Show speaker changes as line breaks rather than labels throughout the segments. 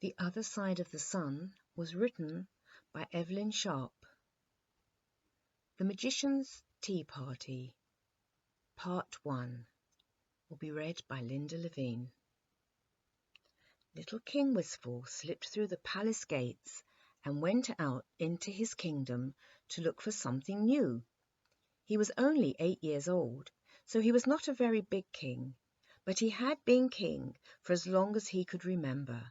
The Other Side of the Sun was written by Evelyn Sharp. The Magician's Tea Party, Part 1, will be read by Linda Levine. Little King Wistful slipped through the palace gates and went out into his kingdom to look for something new. He was only 8 years old, so he was not a very big king, but he had been king for as long as he could remember,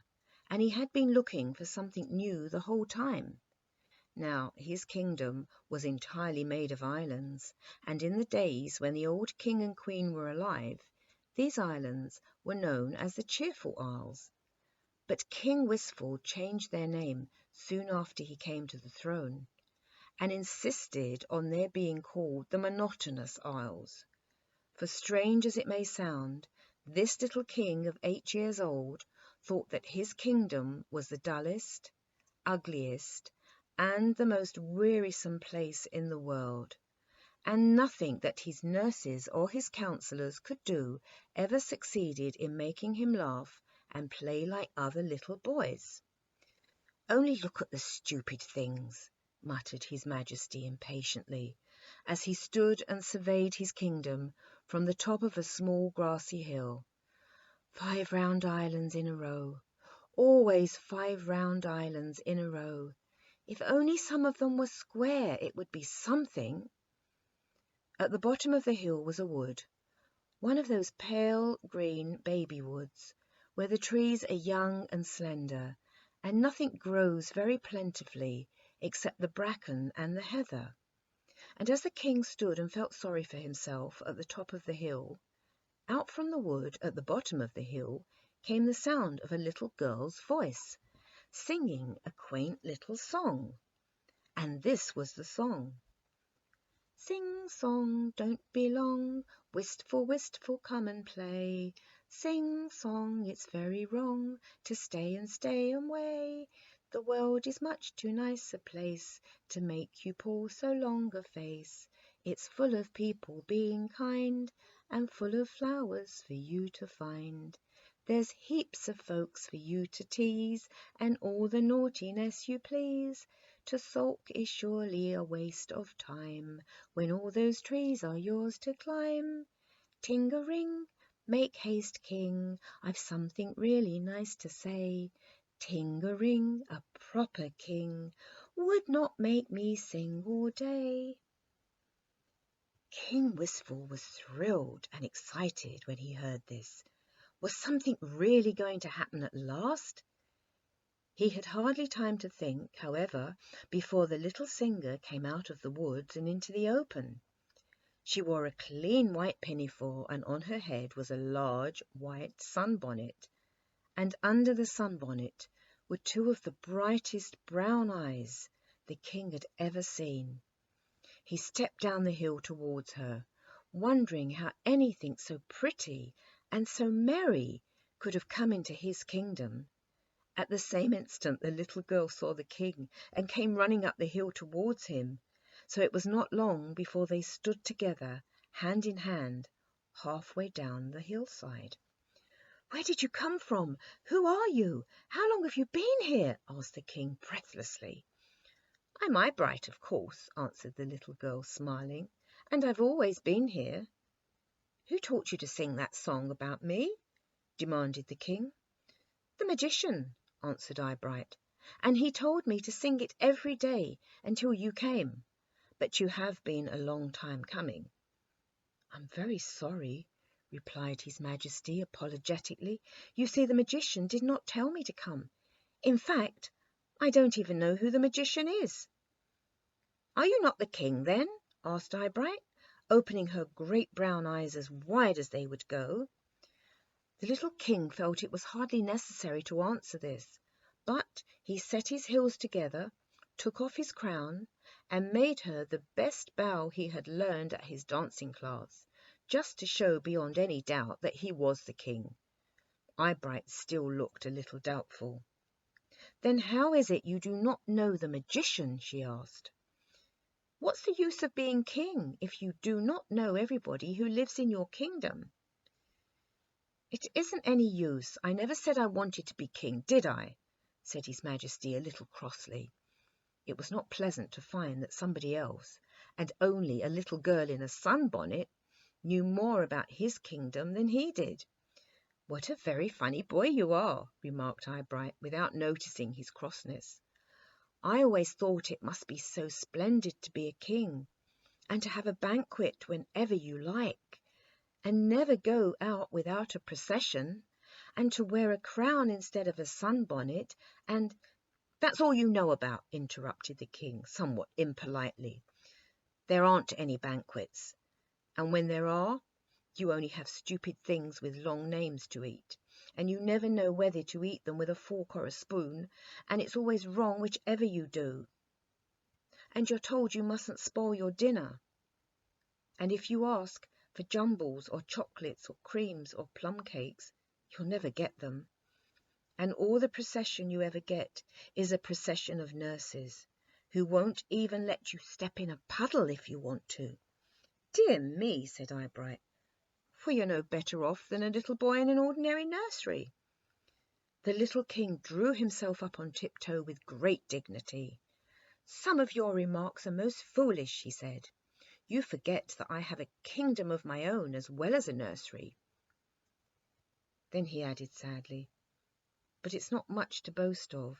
and he had been looking for something new the whole time. Now, his kingdom was entirely made of islands, and in the days when the old king and queen were alive, these islands were known as the Cheerful Isles. But King Wistful changed their name soon after he came to the throne, and insisted on their being called the Monotonous Isles. For strange as it may sound, this little king of 8 years old thought that his kingdom was the dullest, ugliest, and the most wearisome place in the world, and nothing that his nurses or his counsellors could do ever succeeded in making him laugh and play like other little boys. "Only look at the stupid things," muttered His Majesty impatiently, as he stood and surveyed his kingdom from the top of a small grassy hill. 5 round islands in a row, always 5 round islands in a row. If only some of them were square, it would be something. At the bottom of the hill was a wood, one of those pale green baby woods, where the trees are young and slender, and nothing grows very plentifully except the bracken and the heather. And as the king stood and felt sorry for himself at the top of the hill, out from the wood at the bottom of the hill came the sound of a little girl's voice, singing a quaint little song. And this was the song: "Sing song, don't be long, wistful, wistful, come and play. Sing song, it's very wrong to stay and stay away. The world is much too nice a place to make you pull so long a face. It's full of people being kind, and full of flowers for you to find. There's heaps of folks for you to tease, and all the naughtiness you please. To sulk is surely a waste of time, when all those trees are yours to climb. Ting-a-ring, make haste, king, I've something really nice to say. Ting-a-ring, a proper king, would not make me sing all day." King Wistful was thrilled and excited when he heard this. Was something really going to happen at last? He had hardly time to think, however, before the little singer came out of the woods and into the open. She wore a clean white pinafore, and on her head was a large white sunbonnet, and under the sunbonnet were 2 of the brightest brown eyes the king had ever seen. He stepped down the hill towards her, wondering how anything so pretty and so merry could have come into his kingdom. At the same instant the little girl saw the king and came running up the hill towards him, so it was not long before they stood together, hand in hand, halfway down the hillside. "Where did you come from? Who are you? How long have you been here?" asked the king breathlessly. "I'm Eyebright, of course," answered the little girl, smiling, "and I've always been here." "Who taught you to sing that song about me?" demanded the king. "The magician," answered Eyebright, "and he told me to sing it every day until you came. But you have been a long time coming." "I'm very sorry," replied His Majesty apologetically. "You see, the magician did not tell me to come. In fact, I don't even know who the magician is." "Are you not the king, then?" asked Eyebright, opening her great brown eyes as wide as they would go. The little king felt it was hardly necessary to answer this, but he set his heels together, took off his crown, and made her the best bow he had learned at his dancing class, just to show beyond any doubt that he was the king. Eyebright still looked a little doubtful. "Then how is it you do not know the magician?" she asked. "What's the use of being king if you do not know everybody who lives in your kingdom?" "It isn't any use. I never said I wanted to be king, did I?" said His Majesty a little crossly. It was not pleasant to find that somebody else, and only a little girl in a sunbonnet, knew more about his kingdom than he did. "What a very funny boy you are," remarked Eyebright, without noticing his crossness. "I always thought it must be so splendid to be a king, and to have a banquet whenever you like, and never go out without a procession, and to wear a crown instead of a sunbonnet, and—" "That's all you know about," interrupted the king, somewhat impolitely. "There aren't any banquets, and when there are, you only have stupid things with long names to eat, and you never know whether to eat them with a fork or a spoon, and it's always wrong whichever you do. And you're told you mustn't spoil your dinner. And if you ask for jumbles or chocolates or creams or plum cakes, you'll never get them. And all the procession you ever get is a procession of nurses, who won't even let you step in a puddle if you want to." "Dear me," said Eyebright, "well, you're no better off than a little boy in an ordinary nursery." The little king drew himself up on tiptoe with great dignity. "Some of your remarks are most foolish," he said. "You forget that I have a kingdom of my own as well as a nursery." Then he added sadly, "But it's not much to boast of,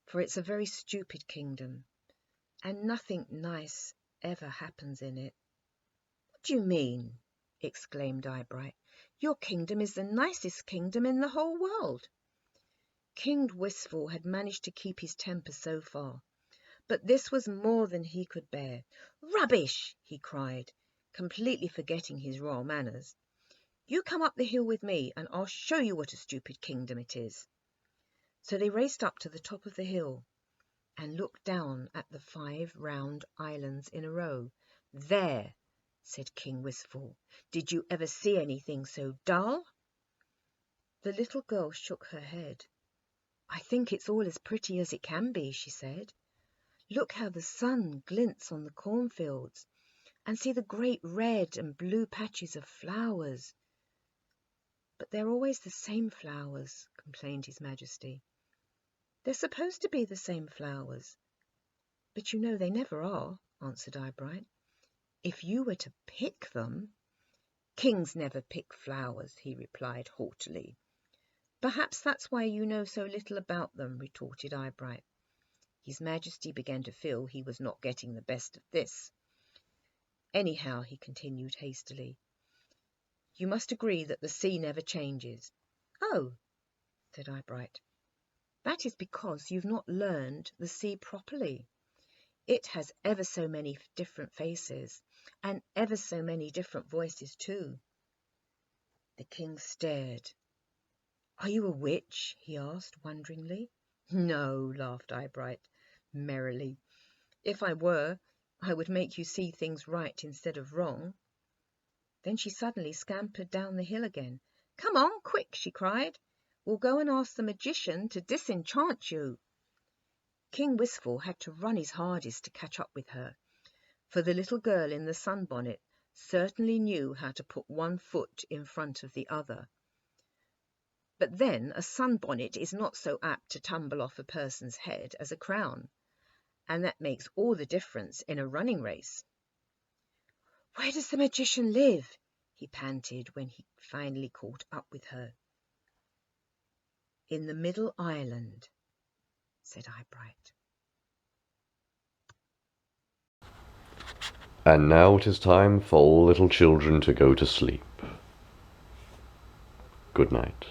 for it's a very stupid kingdom, and nothing nice ever happens in it." "What do you mean?" exclaimed Eyebright. "Your kingdom is the nicest kingdom in the whole world." King Wistful had managed to keep his temper so far, but this was more than he could bear. "Rubbish!" he cried, completely forgetting his royal manners. "You come up the hill with me, and I'll show you what a stupid kingdom it is." So they raced up to the top of the hill and looked down at the 5 round islands in a row. "There," said King Wistful, "did you ever see anything so dull?" The little girl shook her head. "I think it's all as pretty as it can be," she said. "Look how the sun glints on the cornfields, and see the great red and blue patches of flowers." "But they're always the same flowers," complained His Majesty. "They're supposed to be the same flowers, but you know they never are," answered Eyebright. "If you were to pick them—" "Kings never pick flowers," he replied haughtily. "Perhaps that's why you know so little about them," retorted Eyebright. His Majesty began to feel he was not getting the best of this. "Anyhow," he continued hastily, "you must agree that the sea never changes." "Oh," said Eyebright, "that is because you've not learned the sea properly. It has ever so many different faces, and ever so many different voices too." The king stared. "Are you a witch?" he asked wonderingly. "No," laughed Eyebright merrily. "If I were, I would make you see things right instead of wrong." Then she suddenly scampered down the hill again. "Come on, quick," she cried. "We'll go and ask the magician to disenchant you." King Wistful had to run his hardest to catch up with her, for the little girl in the sunbonnet certainly knew how to put one foot in front of the other. But then a sunbonnet is not so apt to tumble off a person's head as a crown, and that makes all the difference in a running race. "Where does the magician live?" he panted when he finally caught up with her. "In the middle island," said Eyebright.
And now it is time for all little children to go to sleep. Good night.